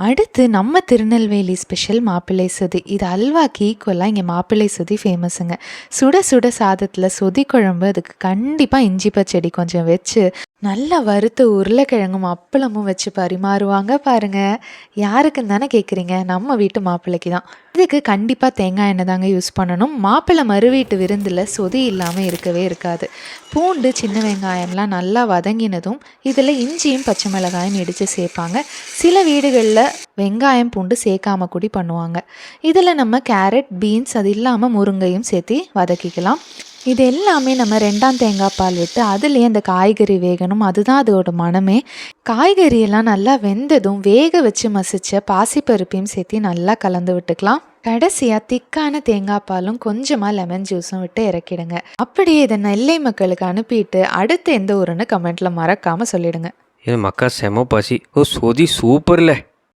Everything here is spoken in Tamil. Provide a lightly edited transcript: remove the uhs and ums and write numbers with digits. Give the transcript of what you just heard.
அடுத்து நம்ம திருநெல்வேலி ஸ்பெஷல் மாப்பிள்ளை சொதி. இது அல்வாக்கு ஈக்குவலாக இங்கே மாப்பிள்ளை சொதி ஃபேமஸுங்க. சுட சுட சாதத்தில் சொதி குழம்பு, அதுக்கு கண்டிப்பாக இஞ்சி பச்சடி கொஞ்சம் வச்சு நல்லா வறுத்த உருளைக்கிழங்கும் அப்பளமும் வச்சு பரிமாறுவாங்க பாருங்க. யாருக்குன்னு தானே கேட்குறீங்க? நம்ம வீட்டு மாப்பிள்ளைக்கு தான். இதுக்கு கண்டிப்பாக தேங்காய் எண்ணெய் தாங்க யூஸ் பண்ணணும். மாப்பிள்ளை மறுவீட்டு விருந்தில் சொதி இல்லாமல் இருக்கவே இருக்காது. பூண்டு சின்ன வெங்காயம்லாம் நல்லா வதங்கினதும் இதில் இஞ்சியும் பச்சை மிளகாயும் இடித்து சேர்ப்பாங்க. சில வீடுகளில் வெங்காயம் பூண்டு சேர்க்காம கூடி பண்ணுவாங்க. இதில் நம்ம கேரட், பீன்ஸ், அது இல்லாமல் முருங்கையும் சேர்த்து வதக்கிக்கலாம். இது எல்லாமே நம்ம 2ஆம் தேங்காய் பால் விட்டு அதுலேயே அந்த காய்கறி வேகணும். அதுதான் அதோட மனமே. காய்கறியெல்லாம் நல்லா வெந்ததும் வேக வச்சு மசிச்ச பாசிப்பருப்பையும் சேர்த்து நல்லா கலந்து விட்டுக்கலாம். கடைசியாக திக்கான தேங்காய் பாலும் கொஞ்சமாக லெமன் ஜூஸும் விட்டு இறக்கிடுங்க. அப்படியே இதை நெல்லை மக்களுக்கு அனுப்பிட்டு அடுத்து எந்த ஊருன்னு கமெண்ட்டில் மறக்காமல் சொல்லிடுங்க. மக்கா செம பசி. ஓ சொதி சூப்பர்ல.